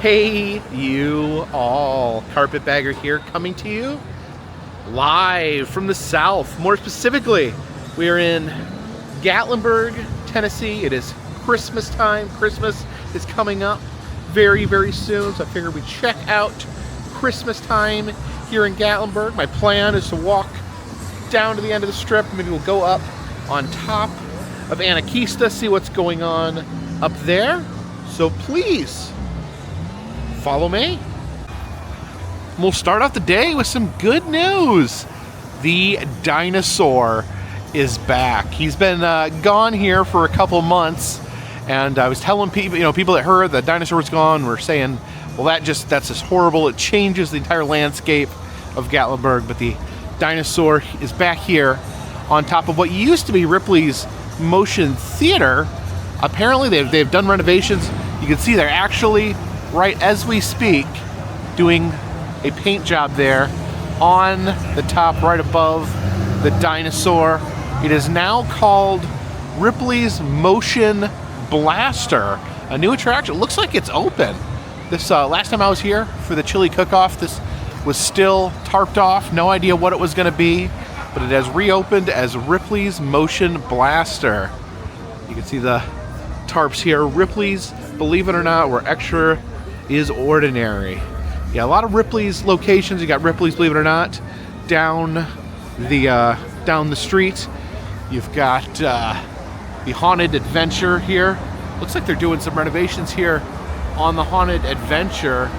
Hey you all, Carpetbagger here, coming to you live from the south. More specifically, we are in Gatlinburg, Tennessee. It is Christmas time. Christmas is coming up very, very soon, so I figured we'd check out Christmas time here in Gatlinburg. My plan is to walk down to the end of the strip. Maybe we'll go up on top of Anakeesta, see what's going on up there. So please follow me. We'll start off the day with some good news. The dinosaur is back. He's been gone here for a couple months, and I was telling people, people that heard the dinosaur was gone were saying, well, that's just horrible. It changes the entire landscape of Gatlinburg. But the dinosaur is back here on top of what used to be Ripley's Motion Theater. Apparently they've done renovations. You can see they're actually, right as we speak, doing a paint job there on the top right above the dinosaur. It is now called Ripley's Motion Blaster, a new attraction. It looks like it's open. This last time I was here for the chili cook-off, this was still tarped off. No idea what it was going to be, but it has reopened as Ripley's Motion Blaster. You can see the tarps here. Ripley's, believe it or not, where extra is ordinary. Yeah, a lot of Ripley's locations. You got Ripley's, believe it or not, down the street. You've got the Haunted Adventure here. Looks like they're doing some renovations here on the Haunted Adventure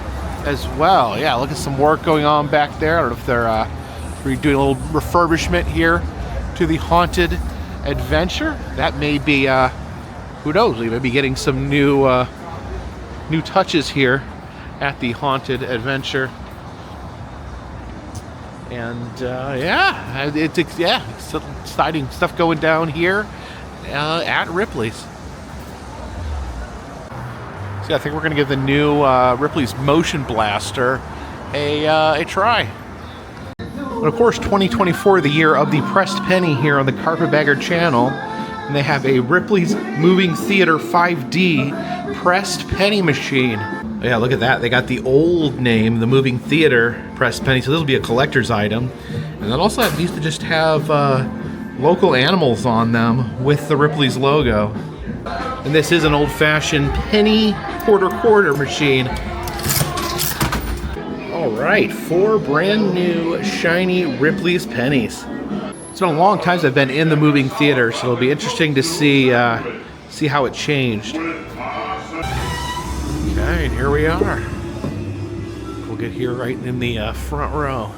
as well. Yeah, look at some work going on back there. I don't know if they're doing a little refurbishment here to the Haunted Adventure. That may be, who knows, we may be getting some new touches here at the Haunted Adventure. And it's exciting stuff going down here at Ripley's. So I think we're going to give the new Ripley's Motion Blaster a try. And of course, 2024, the year of the pressed penny here on the Carpetbagger channel. And they have a Ripley's Moving Theater 5D pressed penny machine. Yeah, look at that. They got the old name, the Moving Theater pressed penny. So this will be a collector's item. And then also it needs to just have local animals on them with the Ripley's logo. And this is an old-fashioned penny quarter machine. All right, 4 brand new shiny Ripley's pennies. It's been a long time since I've been in the moving theater, so it'll be interesting to see how it changed. Okay, and here we are. We'll get here right in the front row.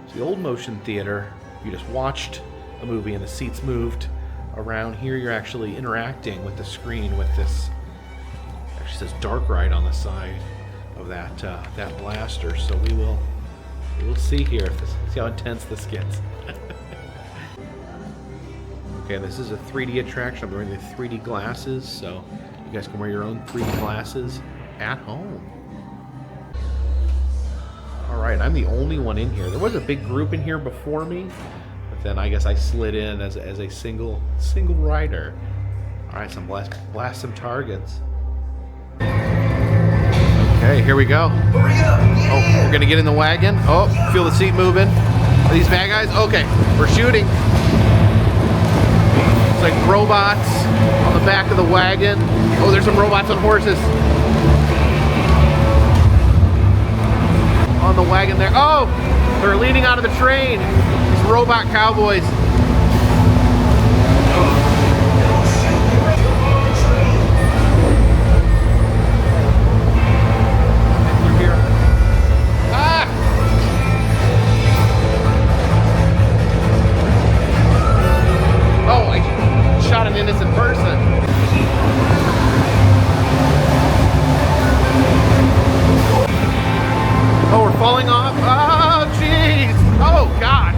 It's the old motion theater. You just watched a movie and the seats moved around. Here you're actually interacting with the screen with this, actually says dark ride on the side of that blaster. So we will see here, see how intense this gets. Okay, this is a 3D attraction. I'm wearing the 3D glasses, so you guys can wear your own 3D glasses at home. All right, I'm the only one in here. There was a big group in here before me, but then I guess I slid in as a single rider. All right, so blast some targets. Okay, here we go. Oh, we're gonna get in the wagon. Oh, feel the seat moving. Are these bad guys? Okay, we're shooting. It's like robots on the back of the wagon. Oh, there's some robots on horses. On the wagon there. Oh, they're leaning out of the train. These robot cowboys. Shot an innocent person. Oh, we're falling off. Oh, jeez. Oh, gosh.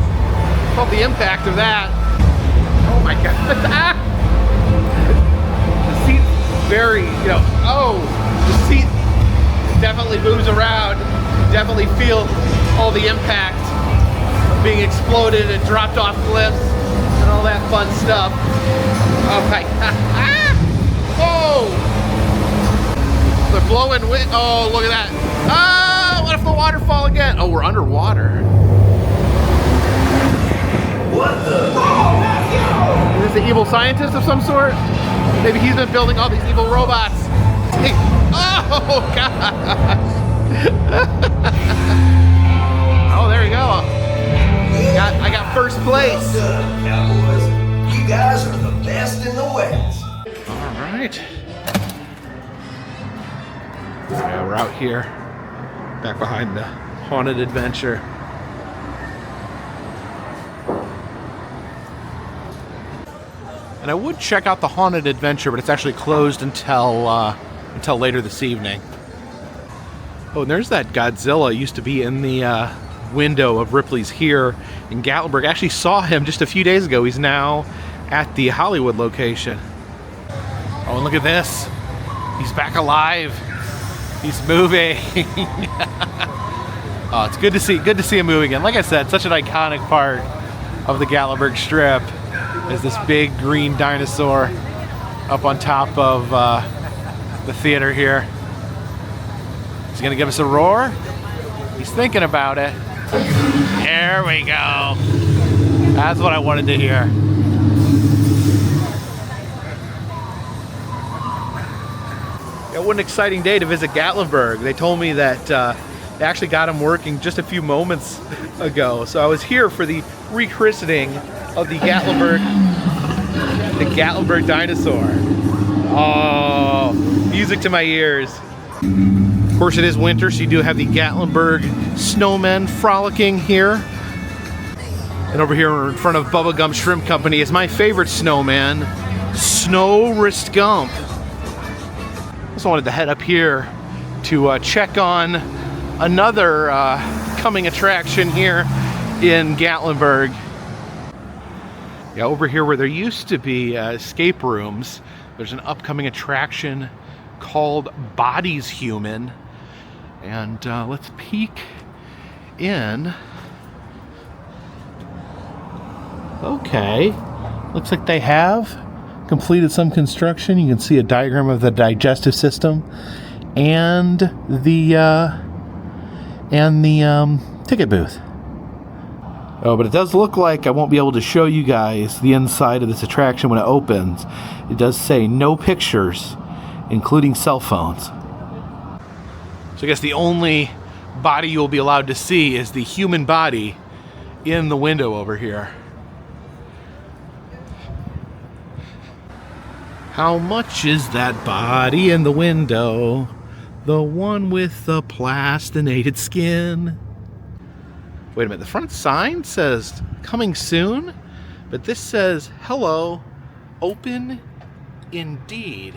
Felt the impact of that. Oh, my God. The seat's very, the seat definitely moves around. You definitely feel all the impact of being exploded and dropped off cliffs and all that fun stuff. Oh my God. Oh! they're blowing wind. Oh, look at that. Ah, what if the waterfall again? Oh, we're underwater. What the? Oh, Is this the evil scientist of some sort? Maybe he's been building all these evil robots. Hey. Oh, gosh. Oh, there you go. I got first place. Cowboys, you guys are the best in the West. All right. Yeah, we're out here, back behind the Haunted Adventure. And I would check out the Haunted Adventure, but it's actually closed until later this evening. Oh, and there's that Godzilla. Used to be in the window of Ripley's here in Gatlinburg. I actually saw him just a few days ago. He's now at the Hollywood location. Oh, and look at this. He's back alive. He's moving. Oh, it's good to see him moving again. Like I said, such an iconic part of the Gatlinburg Strip is this big green dinosaur up on top of the theater here. He's gonna give us a roar. He's thinking about it. There we go. That's what I wanted to hear. Yeah, what an exciting day to visit Gatlinburg. They told me that they actually got him working just a few moments ago. So I was here for the rechristening of the Gatlinburg dinosaur. Oh, music to my ears. Of course, it is winter, so you do have the Gatlinburg snowmen frolicking here. And over here in front of Bubblegum Shrimp Company is my favorite snowman, Snow Wrist Gump. Also wanted to head up here to check on another coming attraction here in Gatlinburg. Yeah, over here where there used to be escape rooms, there's an upcoming attraction called Bodies Human. And let's peek in. Okay, looks like they have completed some construction. You can see a diagram of the digestive system and the ticket booth. Oh, but it does look like I won't be able to show you guys the inside of this attraction when it opens. It does say no pictures, including cell phones. So I guess the only body you'll be allowed to see is the human body in the window over here. How much is that body in the window? The one with the plastinated skin. Wait a minute, the front sign says coming soon, but this says hello, open indeed.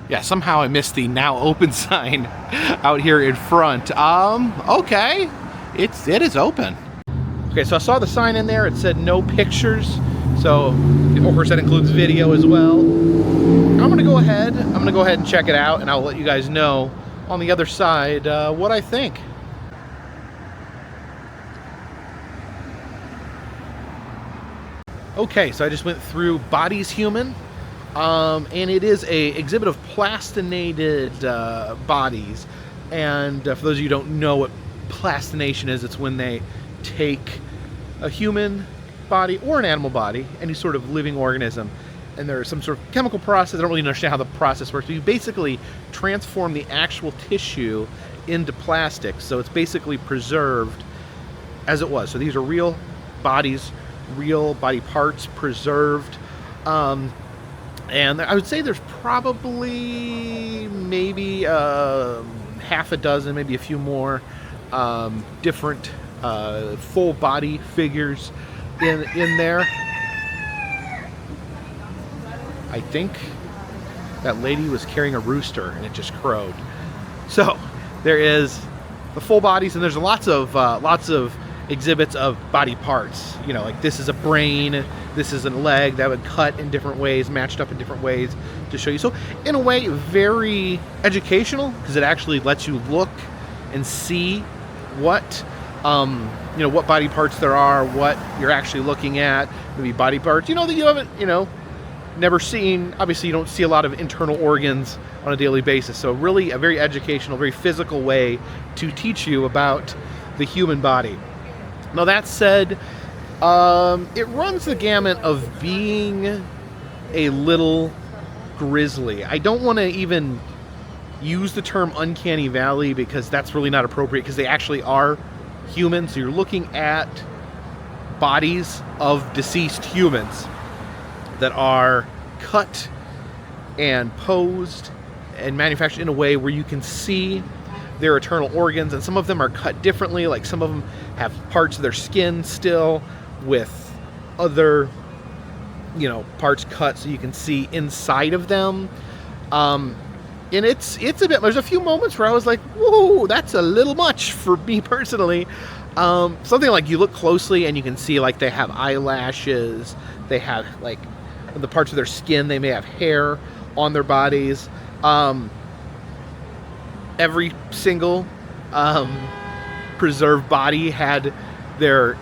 Yeah, somehow I missed the now open sign out here in front. Okay, it is open. Okay, so I saw the sign in there. It said no pictures. So, of course, that includes video as well. I'm gonna go ahead and check it out, and I'll let you guys know on the other side what I think. Okay, so I just went through Bodies Human, and it is a exhibit of plastinated bodies. And for those of you who don't know what plastination is, it's when they take a human body or an animal body, any sort of living organism, and there's some sort of chemical process. I don't really understand how the process works, but you basically transform the actual tissue into plastic, so it's basically preserved as it was. So these are real bodies, real body parts preserved, and I would say there's probably maybe half a dozen, maybe a few more different full body figures in there. I think that lady was carrying a rooster and it just crowed. So there is the full bodies, and there's lots of exhibits of body parts. You know, like this is a brain, this is a leg that would cut in different ways, matched up in different ways to show you. So in a way, very educational, because it actually lets you look and see what what body parts there are, what you're actually looking at. Maybe body parts, that you haven't, never seen. Obviously, you don't see a lot of internal organs on a daily basis. So really a very educational, very physical way to teach you about the human body. Now that said, it runs the gamut of being a little grisly. I don't want to even use the term uncanny valley because that's really not appropriate, because they actually are humans. So you're looking at bodies of deceased humans that are cut and posed and manufactured in a way where you can see their internal organs, and some of them are cut differently. Like some of them have parts of their skin still with other, parts cut so you can see inside of them. And it's a bit, there's a few moments where I was like, whoa, that's a little much for me personally. Something like you look closely and you can see like they have eyelashes, they have like the parts of their skin, they may have hair on their bodies. Every single preserved body had their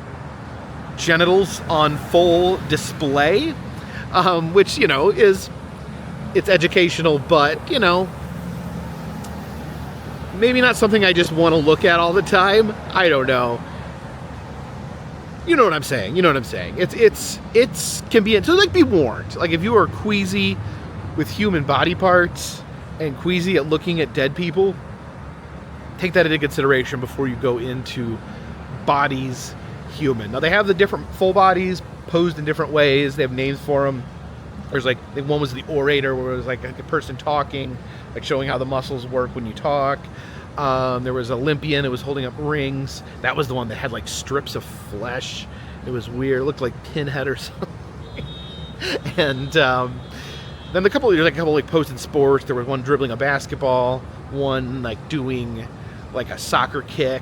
genitals on full display, which, it's educational, but, maybe not something I just want to look at all the time. I don't know. You know what I'm saying. It's convenient to be warned. Like if you are queasy with human body parts and queasy at looking at dead people, take that into consideration before you go into bodies human. Now they have the different full bodies posed in different ways. They have names for them. There's like, one was the orator, where it was like a person talking, like showing how the muscles work when you talk. There was Olympian, it was holding up rings. That was the one that had like strips of flesh. It was weird. It looked like Pinhead or something. And then there's a couple like posed in sports. There was one dribbling a basketball, one like doing like a soccer kick.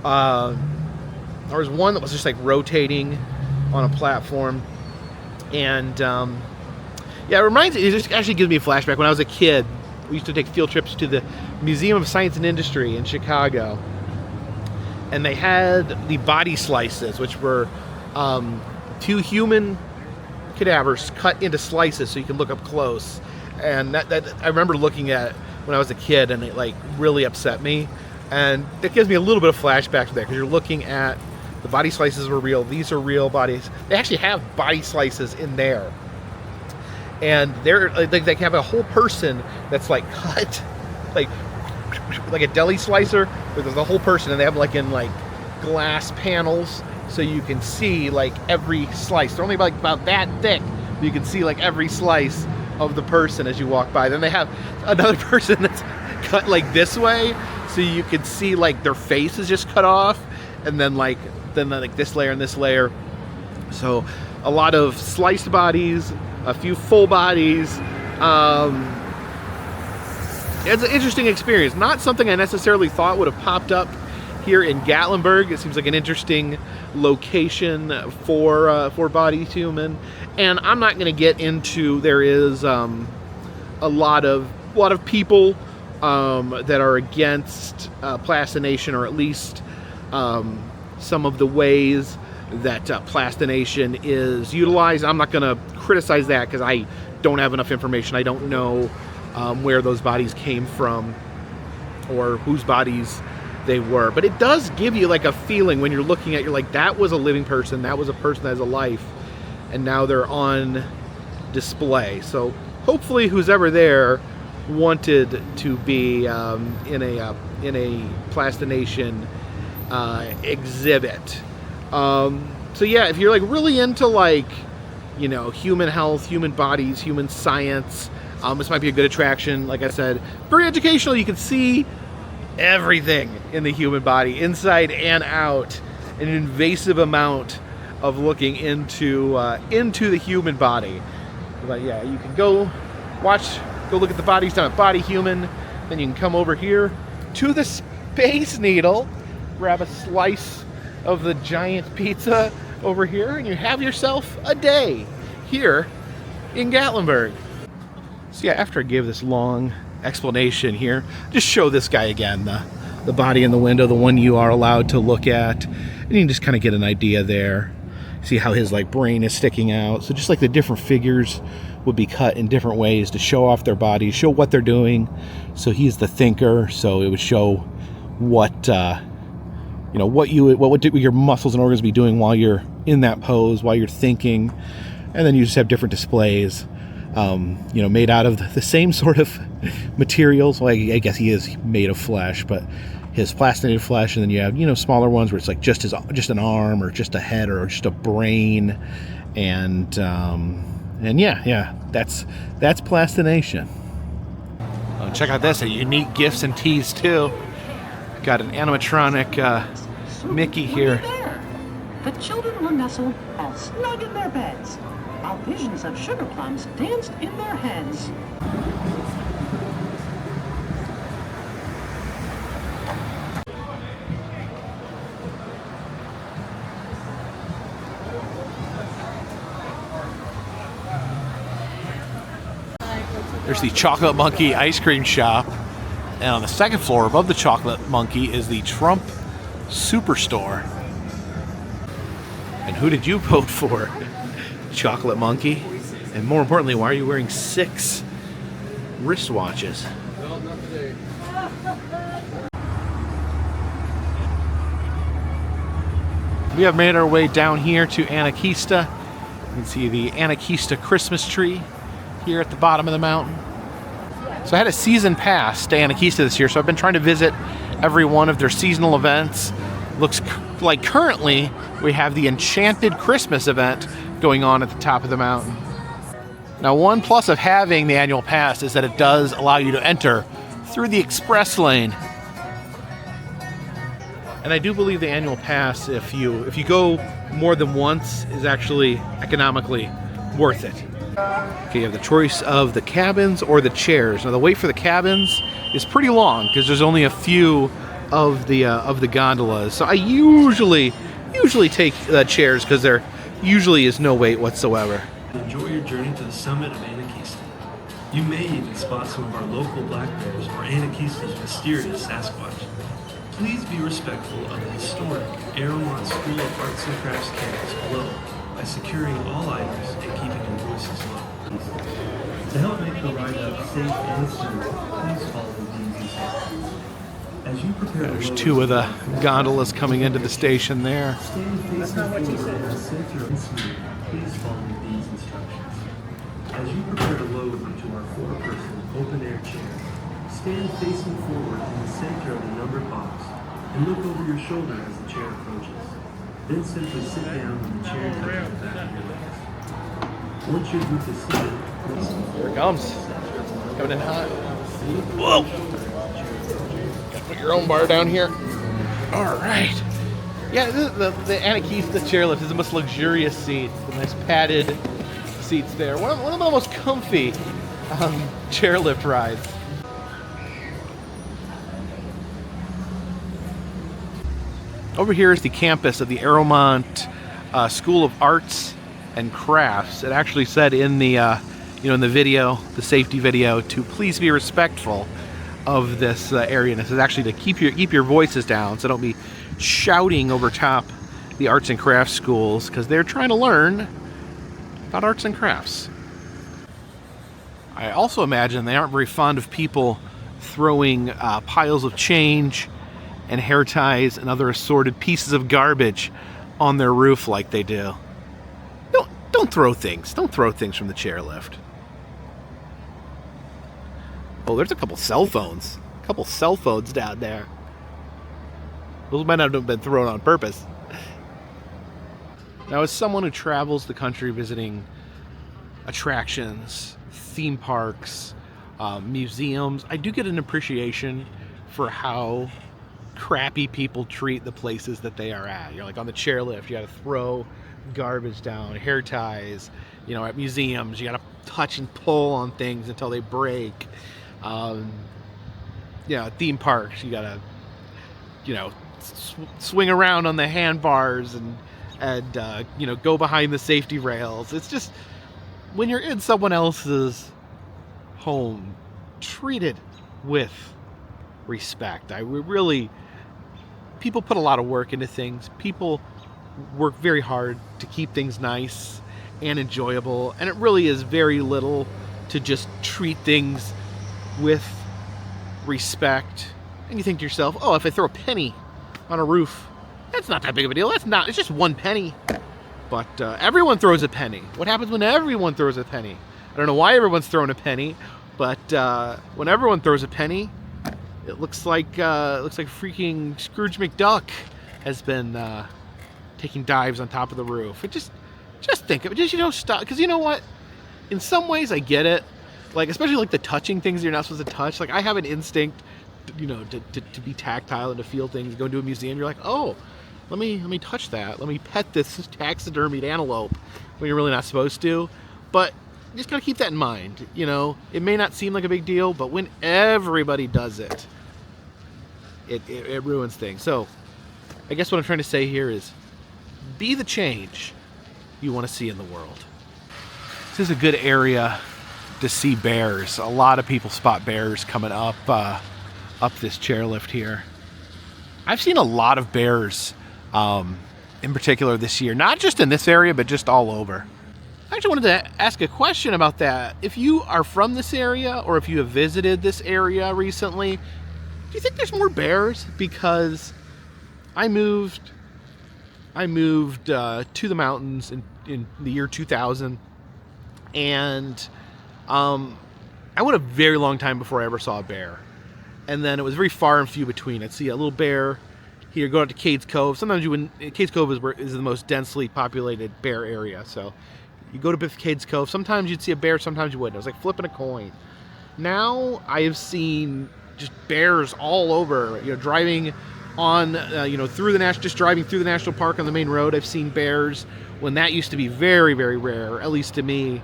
There was one that was just like rotating on a platform. And it just actually gives me a flashback. When I was a kid, we used to take field trips to the Museum of Science and Industry in Chicago. And they had the body slices, which were two human cadavers cut into slices so you can look up close. And that I remember looking at when I was a kid, and it like really upset me. And it gives me a little bit of flashback to that, because you're looking at the body slices were real. These are real bodies. They actually have body slices in there. And they have a whole person that's like cut, like a deli slicer, but there's a whole person, and they have like in like glass panels, so you can see like every slice. They're only about that thick, but you can see like every slice of the person as you walk by. Then they have another person that's cut like this way, so you can see like their face is just cut off, and then like this layer and this layer. So a lot of sliced bodies, a few full bodies. It's an interesting experience. Not something I necessarily thought would have popped up here in Gatlinburg. It seems like an interesting location for bodies human. And I'm not going to get into. There is a lot of people that are against plastination, or at least some of the ways that plastination is utilized. I'm not going to criticize that because I don't have enough information. I don't know where those bodies came from or whose bodies they were. But it does give you like a feeling when you're looking at, you're like, that was a living person, that was a person that has a life, and now they're on display. So hopefully who's ever there wanted to be in a plastination exhibit. So yeah, if you're like really into like, human health, human bodies, human science, this might be a good attraction. Like I said, very educational. You can see everything in the human body, inside and out, an invasive amount of looking into the human body. But yeah, you can go look at the bodies down at Body Human. Then you can come over here to the Space Needle, grab a slice of the giant pizza over here, and you have yourself a day here in Gatlinburg. So yeah, after I gave this long explanation here, just show this guy again, the body in the window, the one you are allowed to look at, and you can just kind of get an idea there. See how his like brain is sticking out. So just like the different figures would be cut in different ways to show off their body, show what they're doing. So he's the thinker, so it would show what what your muscles and organs be doing while you're in that pose, while you're thinking. And then you just have different displays, made out of the same sort of materials. Well, I guess he is made of flesh, but his plastinated flesh. And then you have, smaller ones where it's like just an arm or just a head or just a brain. And yeah, that's plastination. Oh, check out this, a unique gifts and tees too. Got an animatronic Mickey here. There. The children were nestled all snug in their beds, while visions of sugar plums danced in their heads. There's the Chocolate Monkey ice cream shop. And on the second floor above the Chocolate Monkey is the Trump Superstore. And who did you vote for? Chocolate Monkey? And more importantly, why are you wearing 6 wristwatches? We have made our way down here to Anakeesta. You can see the Anakeesta Christmas tree here at the bottom of the mountain. So I had a season pass to Anakeesta this year, so I've been trying to visit every one of their seasonal events. Looks like currently we have the Enchanted Christmas event going on at the top of the mountain. Now, one plus of having the annual pass is that it does allow you to enter through the express lane. And I do believe the annual pass, if you go more than once, is actually economically worth it. Okay, you have the choice of the cabins or the chairs. Now, the wait for the cabins is pretty long because there's only a few of the gondolas. So I usually take chairs because there usually is no wait whatsoever. Enjoy your journey to the summit of Anakeesta. You may even spot some of our local black bears or Anakeesta's mysterious Sasquatch. Please be respectful of the historic Aeromont School of Arts and Crafts campus below by securing all items and keeping your voices low. To help make the ride up safe and smooth, please follow these instructions. As you prepare There's 2 of the gondolas coming into the station there. stand facing forward in the center and smooth, please follow these instructions. As you prepare to load into our 4-person open-air chair, stand facing forward in the center of the numbered box and look over your shoulder as the chair approaches. Then simply sit down when the chair touches the back of your legs. Once your group is seated, please. Here it comes. Coming in hot. Whoa! Gotta put your own bar down here. All right. Yeah, the Anakeesta chairlift is the most luxurious seat. The nice padded seats there. One of the most comfy chairlift rides. Over here is the campus of the Aeromont School of Arts and Crafts. It actually said in the in the video, the safety video, to please be respectful of this area. And this is actually to keep your voices down, so don't be shouting over top the arts and crafts schools, because they're trying to learn about arts and crafts. I also imagine they aren't very fond of people throwing piles of change and hair ties and other assorted pieces of garbage on their roof like they do. Don't throw things. Don't throw things from the chairlift. Oh, there's a couple cell phones. A couple cell phones down there. Those might not have been thrown on purpose. Now, as someone who travels the country visiting attractions, theme parks, museums, I do get an appreciation for how crappy people treat the places that they are at. You're like on the chairlift, you gotta throw garbage down, hair ties. At museums, you gotta touch and pull on things until they break. Theme parks, you gotta, swing around on the handbars and go behind the safety rails. It's just, when you're in someone else's home, treat it with respect. People put a lot of work into things. People work very hard to keep things nice and enjoyable, and it really is very little to just treat things with respect. And you think to yourself, oh, if I throw a penny on a roof, that's not that big of a deal. It's just one penny. But everyone throws a penny. What happens when everyone throws a penny? I don't know why everyone's throwing a penny, but when everyone throws a penny, it looks like freaking Scrooge McDuck has been taking dives on top of the roof. It just think of it. Just stop, because you know what? In some ways, I get it. Like, especially like the touching things you're not supposed to touch. Like, I have an instinct, to be tactile and to feel things. Go into a museum, you're like, oh, let me touch that. Let me pet this taxidermied antelope when you're really not supposed to. But you just gotta keep that in mind. It may not seem like a big deal, but when everybody does it, it ruins things. So I guess what I'm trying to say here is be the change you want to see in the world. This is a good area to see bears. A lot of people spot bears coming up this chairlift here. I've seen a lot of bears in particular this year, not just in this area, but just all over. I actually wanted to ask a question about that. If you are from this area, or if you have visited this area recently, do you think there's more bears? Because I moved to the mountains in the year 2000, and I went a very long time before I ever saw a bear. And then it was very far and few between. I'd see a little bear here, go out to Cades Cove. Sometimes you wouldn't. Cades Cove is the most densely populated bear area, so you go to Cades Cove. Sometimes you'd see a bear, sometimes you wouldn't. It was like flipping a coin. Now I have seen just bears all over. Driving on, just driving through the national park on the main road. I've seen bears when that used to be very, very rare, at least to me.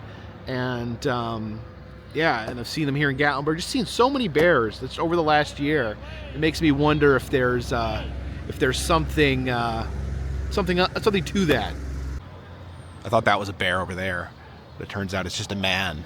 And and I've seen them here in Gatlinburg. Just seen so many bears that's over the last year. It makes me wonder if there's something to that. I thought that was a bear over there, but it turns out it's just a man.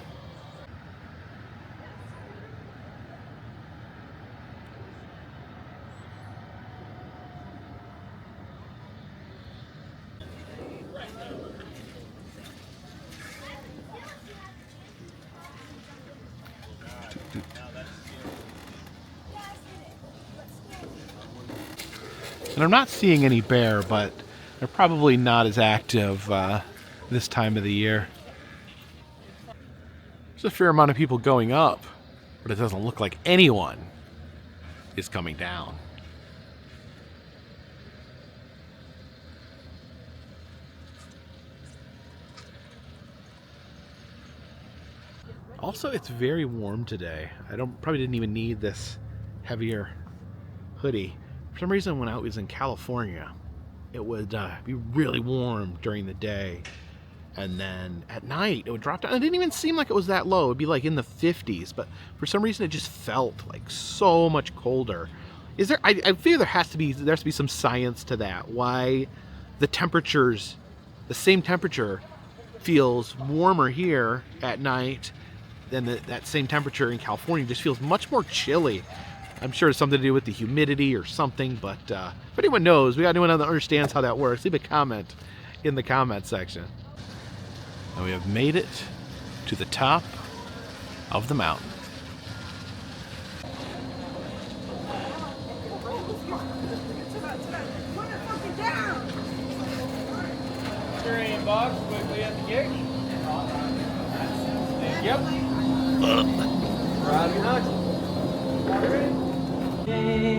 And I'm not seeing any bear, but they're probably not as active this time of the year. There's a fair amount of people going up, but it doesn't look like anyone is coming down. Also, it's very warm today. I probably didn't even need this heavier hoodie. For some reason, when I was in California, it would be really warm during the day, and then at night it would drop down. It didn't even seem like it was that low. It'd be like in the 50s, but for some reason it just felt like so much colder. I feel there has to be some science to that. Why the same temperature feels warmer here at night than that same temperature in California. Just feels much more chilly. I'm sure it's something to do with the humidity or something, but if anyone knows, we got anyone that understands how that works, leave a comment in the comment section. And we have made it to the top of the mountain. Quickly at the gate. Yep.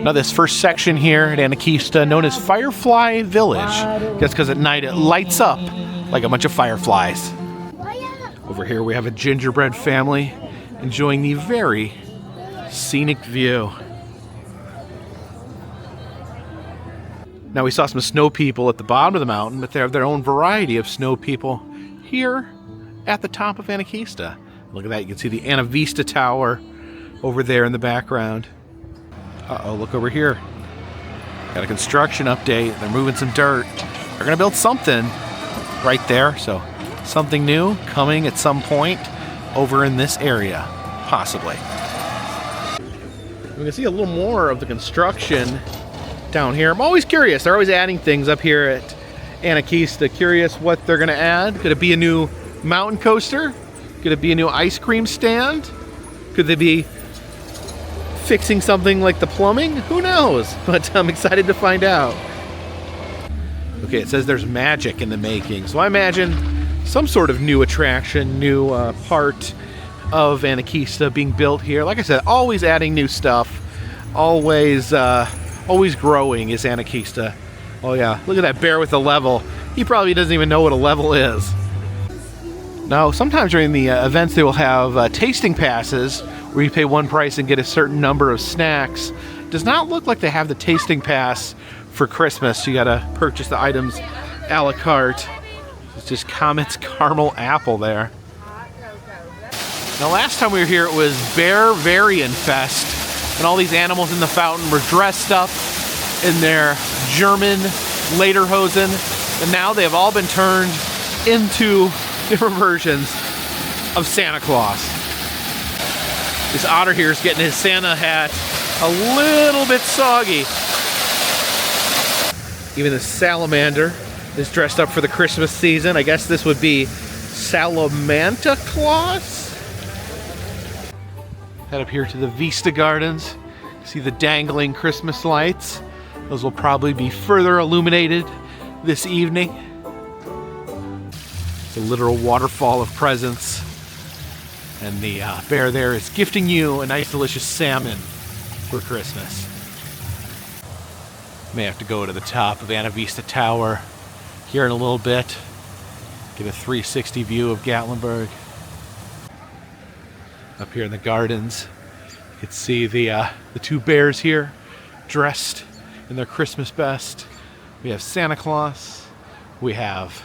Now this first section here at Anakeesta, known as Firefly Village, that's because at night it lights up like a bunch of fireflies. Over here we have a gingerbread family enjoying the very scenic view. Now we saw some snow people at the bottom of the mountain, but they have their own variety of snow people here at the top of Anakeesta. Look at that, you can see the Anavista tower over there in the background. Uh-oh, look over here. Got a construction update. They're moving some dirt. They're gonna build something right there, so something new coming at some point over in this area, possibly. We can see a little more of the construction down here. I'm always curious. They're always adding things up here Anakeesta. Curious what they're gonna add. Could it be a new mountain coaster? Could it be a new ice cream stand? Could they be fixing something like the plumbing? Who knows? But I'm excited to find out. Okay, it says there's magic in the making. So I imagine some sort of new attraction, new part of Anakeesta being built here. Like I said, always adding new stuff. Always growing is Anakeesta. Oh yeah, look at that bear with the level. He probably doesn't even know what a level is. Now, sometimes during the events they will have tasting passes where you pay one price and get a certain number of snacks. Does not look like they have the tasting pass for Christmas. You gotta purchase the items a la carte. It's just Comet's caramel apple there. Now, last time we were here, it was Bear Varian Fest, and all these animals in the fountain were dressed up in their German lederhosen, and now they have all been turned into different versions of Santa Claus. This otter here is getting his Santa hat a little bit soggy. Even the salamander is dressed up for the Christmas season. I guess this would be Salamanta Claus. Head up here to the Vista Gardens. See the dangling Christmas lights. Those will probably be further illuminated this evening. It's a literal waterfall of presents. And the bear there is gifting you a nice delicious salmon for Christmas. May have to go to the top of Anavista Tower here in a little bit. Get a 360 view of Gatlinburg. Up here in the gardens, you can see the two bears here dressed in their Christmas best. We have Santa Claus. We have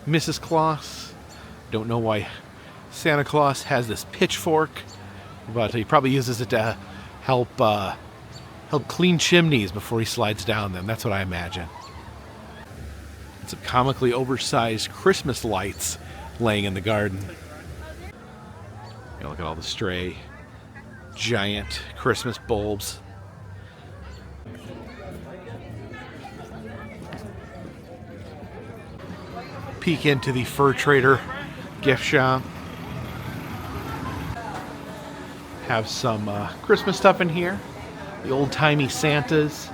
Mrs. Claus. Don't know why Santa Claus has this pitchfork, but he probably uses it to help clean chimneys before he slides down them. That's what I imagine. It's some comically oversized Christmas lights laying in the garden. Look at all the stray, giant Christmas bulbs. Peek into the Fur Trader gift shop. Have some Christmas stuff in here. The old-timey Santas.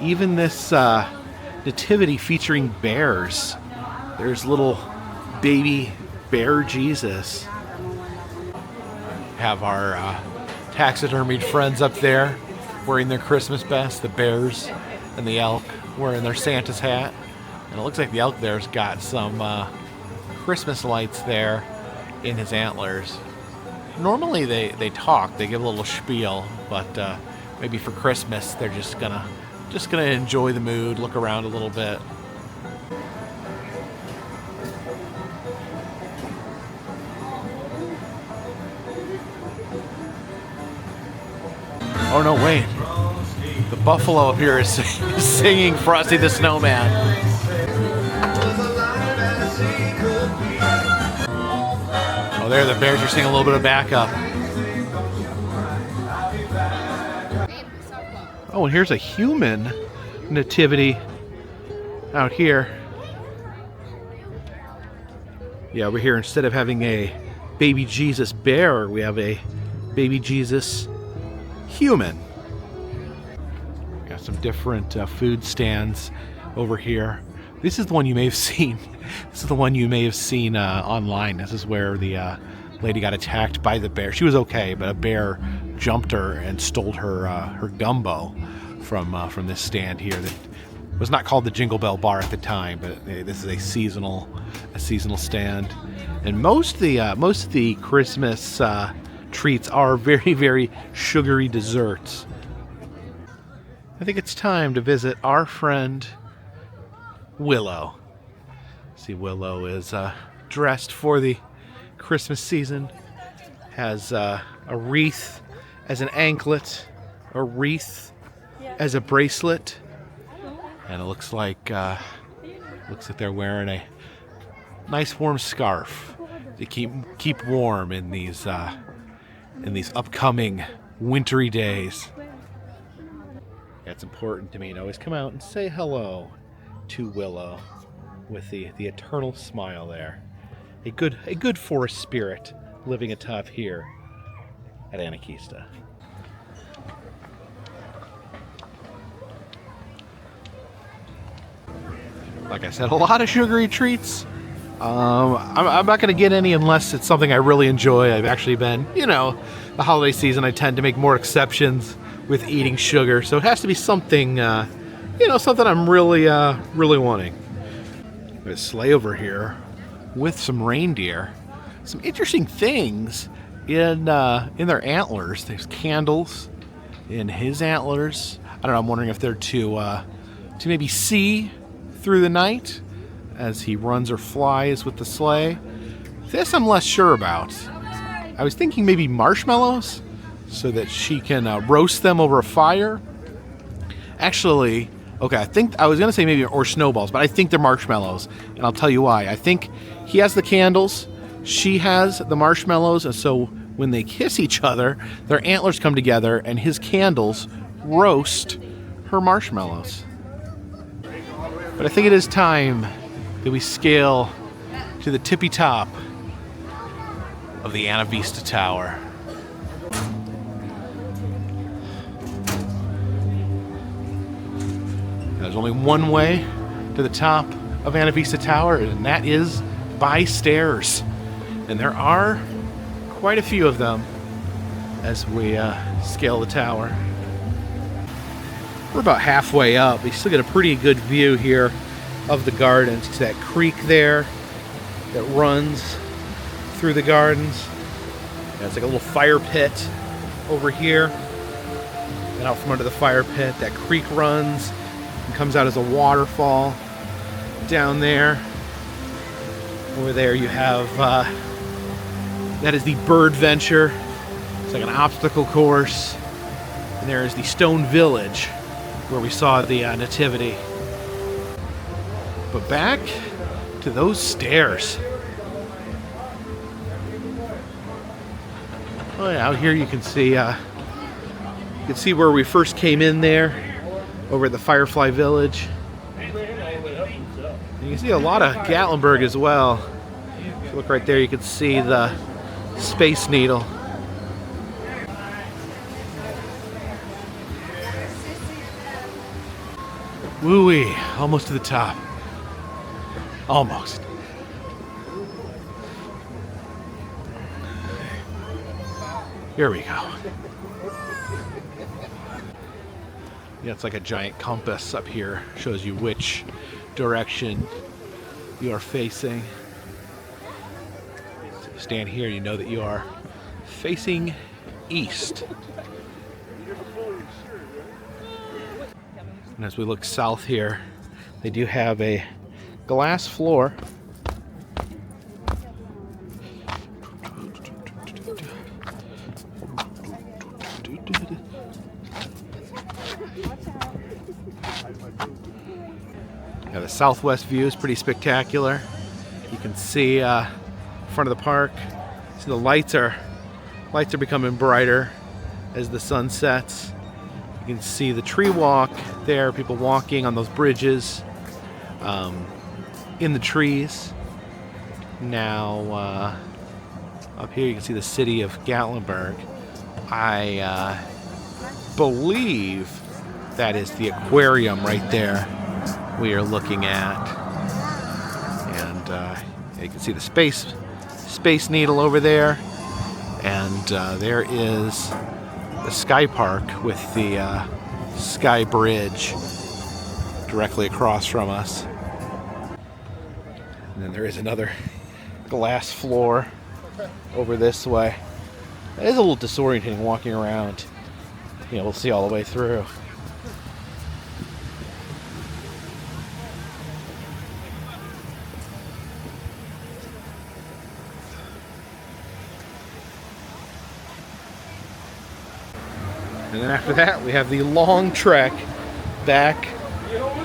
Even this nativity featuring bears. There's little baby bear Jesus. Have our taxidermied friends up there wearing their Christmas best. The bears and the elk wearing their Santa's hat. And it looks like the elk there's got some Christmas lights there in his antlers. Normally they talk, they give a little spiel, but maybe for Christmas they're just gonna enjoy the mood, look around a little bit. Oh no, wait. The buffalo up here is singing Frosty the Snowman. Oh, there the bears are singing a little bit of backup. Oh, and here's a human nativity out here. Yeah, we're here, instead of having a baby Jesus bear, we have a baby Jesus human. Got some different food stands over here. This is the one you may have seen. This is the one you may have seen online. This is where the lady got attacked by the bear. She was okay, but a bear jumped her and stole her gumbo from this stand here. That was not called the Jingle Bell Bar at the time, but this is a seasonal stand. And most of the Christmas treats are very, very sugary desserts. I think it's time to visit our friend Willow. See, Willow is dressed for the Christmas season. Has a wreath as an anklet, a wreath as a bracelet, and it looks like they're wearing a nice warm scarf to keep warm in these upcoming wintry days. Yeah, it's important to me to always come out and say hello to Willow. with the eternal smile there. A good forest spirit living atop here at Anakeesta. Like I said, a lot of sugary treats. I'm not going to get any unless it's something I really enjoy. I've actually been, the holiday season, I tend to make more exceptions with eating sugar. So it has to be something, something I'm really wanting. There's a sleigh over here with some reindeer. Some interesting things in their antlers. There's candles in his antlers. I don't know, I'm wondering if they're to maybe see through the night as he runs or flies with the sleigh. This I'm less sure about. I was thinking maybe marshmallows so that she can roast them over a fire. Actually, okay, I think I was going to say maybe or snowballs, but I think they're marshmallows, and I'll tell you why. I think he has the candles, she has the marshmallows, and so when they kiss each other, their antlers come together, and his candles roast her marshmallows. But I think it is time that we scale to the tippy top of the Anavista Tower. There's only one way to the top of Anavista Tower, and that is by stairs. And there are quite a few of them as we scale the tower. We're about halfway up. We still get a pretty good view here of the gardens. It's that creek there that runs through the gardens. And it's like a little fire pit over here. And out from under the fire pit, that creek runs and comes out as a waterfall down there. Over there you have, that is the Bird Venture. It's like an obstacle course. And there is the Stone Village, where we saw the nativity. But back to those stairs. Oh yeah, out here you can see where we first came in there, over at the Firefly Village. And you can see a lot of Gatlinburg as well. If you look right there, you can see the Space Needle. Woo-wee, almost to the top. Almost. Here we go. Yeah, it's like a giant compass up here. Shows you which direction you are facing. So you stand here, you know that you are facing east. And as we look south here, they do have a glass floor. Yeah, the southwest view is pretty spectacular. You can see front of the park. See the lights are becoming brighter as the sun sets. You can see the tree walk there, people walking on those bridges in the trees. Now, up here you can see the city of Gatlinburg. I believe that is the aquarium right there we are looking at. And you can see the Space Needle over there. And there is the Sky Park with the Sky Bridge directly across from us. And then there is another glass floor over this way. It is a little disorienting walking around. We'll see all the way through. And then after that, we have the long trek back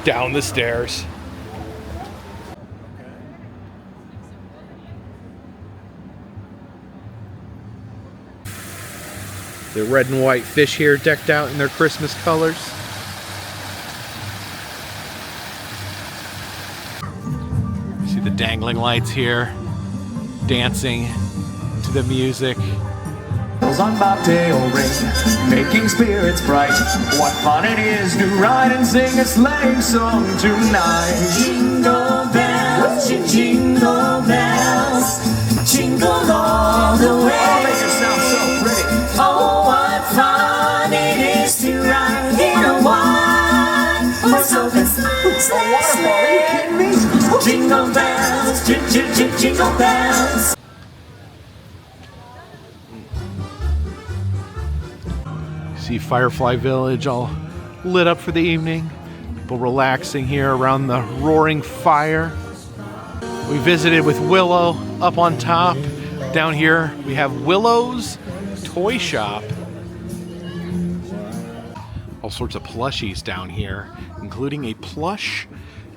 down the stairs. The red and white fish here decked out in their Christmas colors. See the dangling lights here, dancing to the music. On bobtail ring, making spirits bright. What fun it is to ride and sing a sleighing song tonight. Jingle bells, jingle bells, jingle all the way. Oh, make it sound so pretty. Oh, what fun it is to ride in a one-horse open sleigh. Are you kidding me? Jingle bells, jingle bells. See Firefly Village all lit up for the evening. People relaxing here around the roaring fire. We visited with Willow up on top. Down here we have Willow's Toy Shop. All sorts of plushies down here, including a plush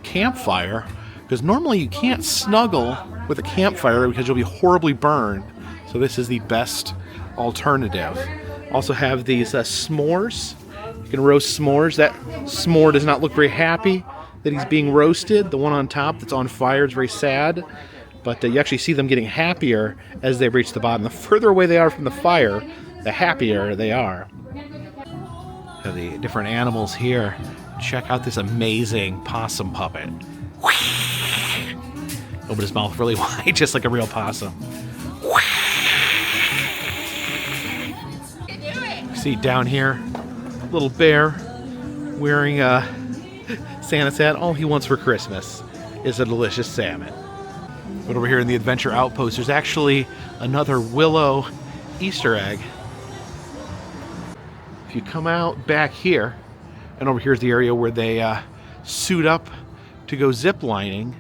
campfire. Because normally you can't snuggle with a campfire because you'll be horribly burned. So this is the best alternative. Also have these s'mores. You can roast s'mores. That s'more does not look very happy that he's being roasted. The one on top that's on fire is very sad. But you actually see them getting happier as they reach the bottom. The further away they are from the fire, the happier they are. Have the different animals here. Check out this amazing possum puppet. Open his mouth really wide, just like a real possum. See down here, little bear wearing a Santa's hat. All he wants for Christmas is a delicious salmon. But over here in the Adventure Outpost, there's actually another Willow Easter egg. If you come out back here, and over here's the area where they suit up to go zip lining.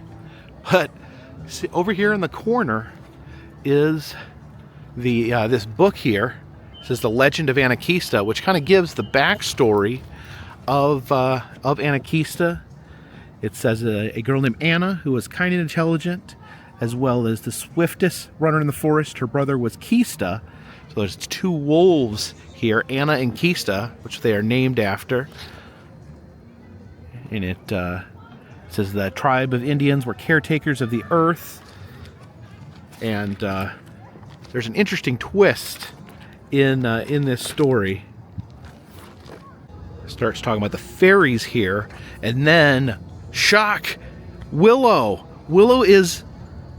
But see, over here in the corner is the this book here. This is The Legend of Anakeesta, which kind of gives the backstory of Anakeesta. It says a girl named Anna, who was kind and intelligent, as well as the swiftest runner in the forest. Her brother was Keesta. So there's two wolves here, Anna and Keesta, which they are named after. And it says the tribe of Indians were caretakers of the earth. And there's an interesting twist in this story. Starts talking about the fairies here, and then shock, Willow is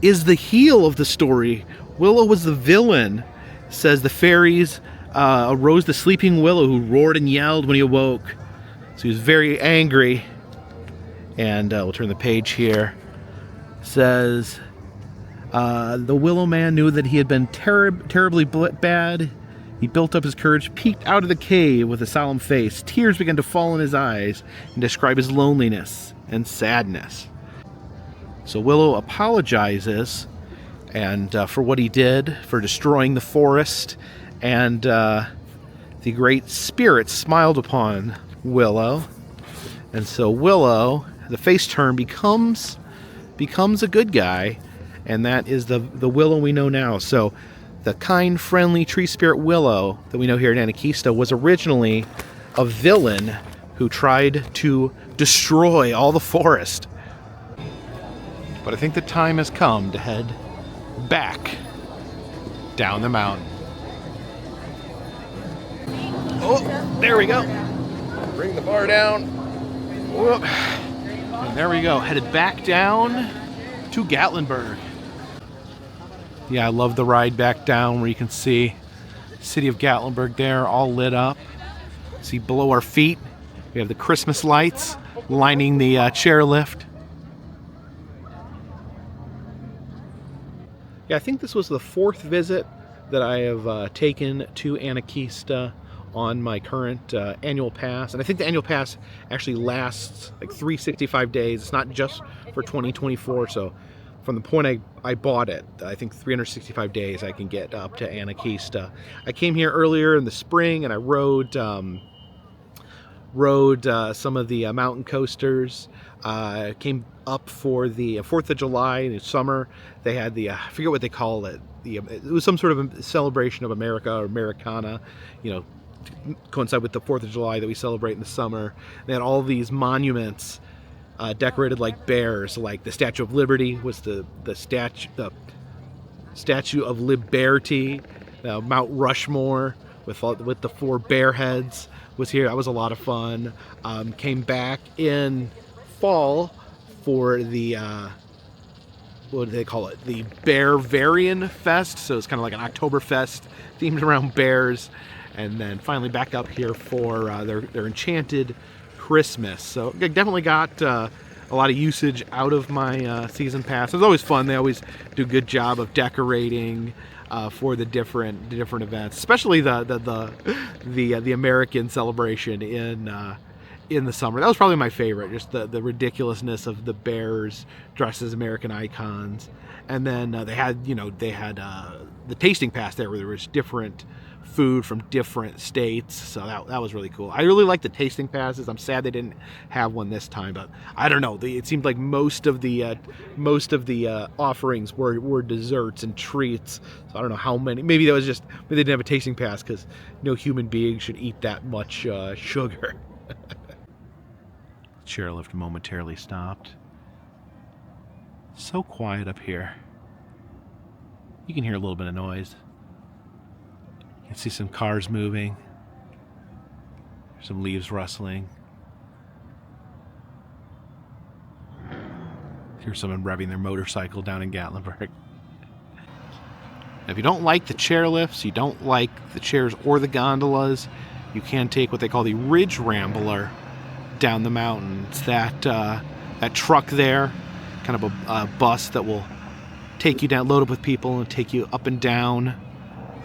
the heel of the story. Willow was the villain. Says the fairies arose the sleeping Willow, who roared and yelled when he awoke. So he was very angry. And we'll turn the page here. Says the Willow man knew that he had been terribly bad. He built up his courage, peeked out of the cave with a solemn face. Tears began to fall in his eyes and describe his loneliness and sadness. So Willow apologizes and for what he did, for destroying the forest, and the great spirit smiled upon Willow. And so Willow, the face turn, becomes a good guy, and that is the Willow we know now. So the kind, friendly tree spirit Willow that we know here in Anakeesta was originally a villain who tried to destroy all the forest. But I think the time has come to head back down the mountain. Oh, there we go. Bring the bar down. Whoop. And there we go, headed back down to Gatlinburg. Yeah, I love the ride back down where you can see the city of Gatlinburg there, all lit up. See below our feet, we have the Christmas lights lining the chairlift. Yeah, I think this was the fourth visit that I have taken to Anakeesta on my current annual pass. And I think the annual pass actually lasts like 365 days. It's not just for 2024. So from the point I bought it, I think 365 days I can get up to Anakeesta. I came here earlier in the spring and I rode some of the mountain coasters. Came up for the 4th of July in the summer. They had the, I forget what they call it. It was some sort of a celebration of America or Americana, you know, to coincide with the 4th of July that we celebrate in the summer. They had all these monuments decorated like bears. Like the Statue of Liberty was the Statue of Liberty. Mount Rushmore with the 4 bear heads was here. That was a lot of fun. Came back in fall for the what do they call it? The Bearvarian Fest. So it's kind of like an Oktoberfest themed around bears. And then finally back up here for their Enchanted Christmas. So I definitely got a lot of usage out of my season pass. It's always fun. They always do a good job of decorating for the different events, especially the American celebration in the summer. That was probably my favorite, just the ridiculousness of the bears dressed as American icons. And then they had the tasting pass there where there was different food from different states, so that was really cool. I really like the tasting passes. I'm sad they didn't have one this time, but I don't know. It seemed like most of the offerings were desserts and treats. So I don't know how many. Maybe that was just they didn't have a tasting pass because no human being should eat that much sugar. Chairlift momentarily stopped. So quiet up here. You can hear a little bit of noise. You can see some cars moving. Some leaves rustling. Here's someone revving their motorcycle down in Gatlinburg. If you don't like the chairlifts, you don't like the chairs or the gondolas, you can take what they call the Ridge Rambler down the mountain. It's that truck there, kind of a bus that will take you down, load up with people, and take you up and down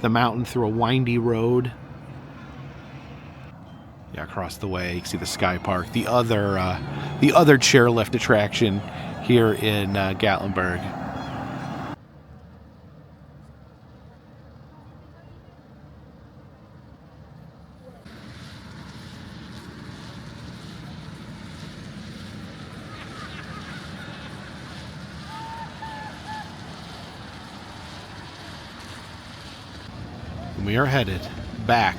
the mountain through a windy road. Yeah, across the way you can see the Sky Park, the other chairlift attraction here in Gatlinburg. We are headed back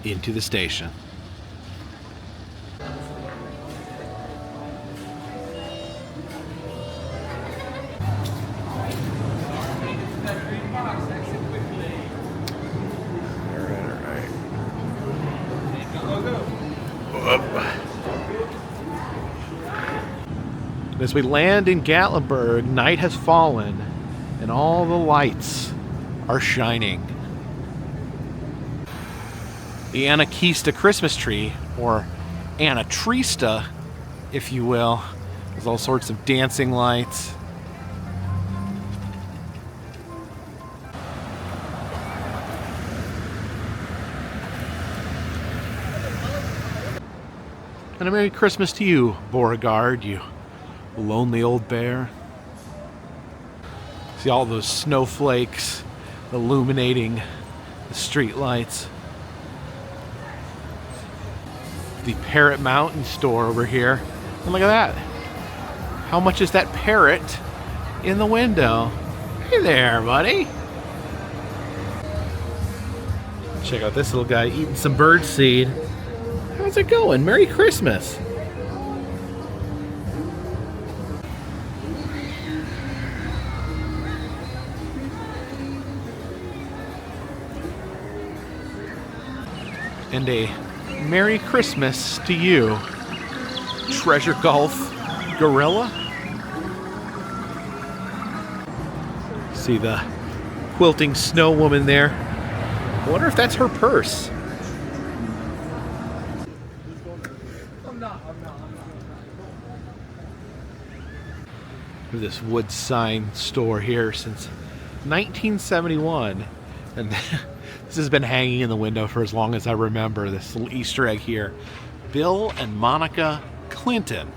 into the station. As we land in Gatlinburg, night has fallen and all the lights are shining. The Anakeesta Christmas tree, or Anakeesta, if you will, there's all sorts of dancing lights. And a Merry Christmas to you, Beauregard, you lonely old bear. See all those snowflakes illuminating the street lights. The Parrot Mountain store over here. And look at that. How much is that parrot in the window? Hey there, buddy. Check out this little guy eating some birdseed. How's it going? Merry Christmas. And a Merry Christmas to you, Treasure Gulf Gorilla. See the quilting snow woman there. I wonder if that's her purse. This wood sign store here since 1971, and this has been hanging in the window for as long as I remember. This little Easter egg here. Bill and Monica Clinton.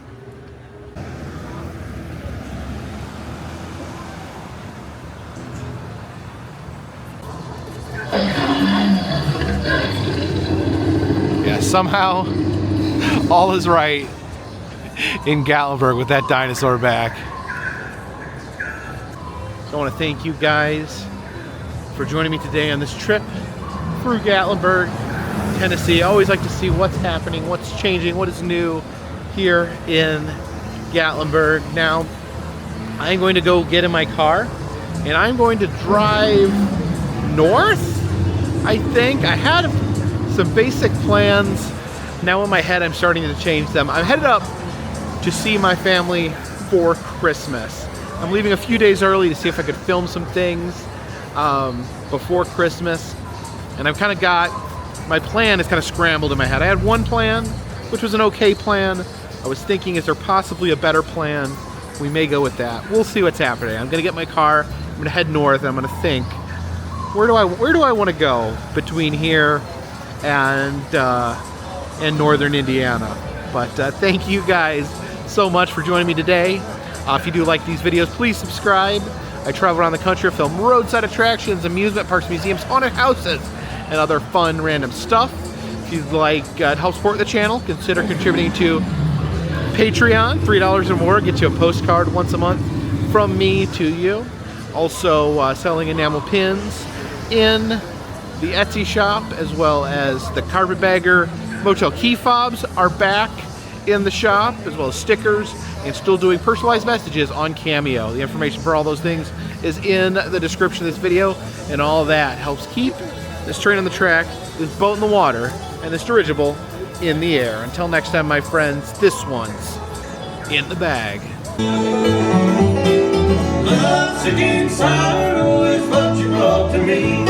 Yeah, somehow all is right in Gatlinburg with that dinosaur back. So I want to thank you guys for joining me today on this trip through Gatlinburg, Tennessee. I always like to see what's happening, what's changing, what is new here in Gatlinburg. Now, I'm going to go get in my car and I'm going to drive north, I think. I had some basic plans. Now in my head, I'm starting to change them. I'm headed up to see my family for Christmas. I'm leaving a few days early to see if I could film some things before Christmas. And I've kind of got, my plan is kind of scrambled in my head. I had one plan, which was an okay plan. I was thinking, is there possibly a better plan? We may go with that. We'll see what's happening. I'm gonna get my car, I'm gonna head north, and I'm gonna think, where do I want to go between here and northern Indiana? But thank you guys so much for joining me today. If you do like these videos, please subscribe. I travel around the country, film roadside attractions, amusement parks, museums, haunted houses, and other fun random stuff. If you'd like to help support the channel, consider contributing to Patreon. $3 or more gets you a postcard once a month from me to you. Also selling enamel pins in the Etsy shop, as well as the Carpetbagger motel key fobs are back in the shop, as well as stickers, and still doing personalized messages on Cameo. The information for all those things is in the description of this video, and all that helps keep this train on the track, this boat in the water, and this dirigible in the air. Until next time, my friends, this one's in the bag. Love's against sorrow is what you brought to me.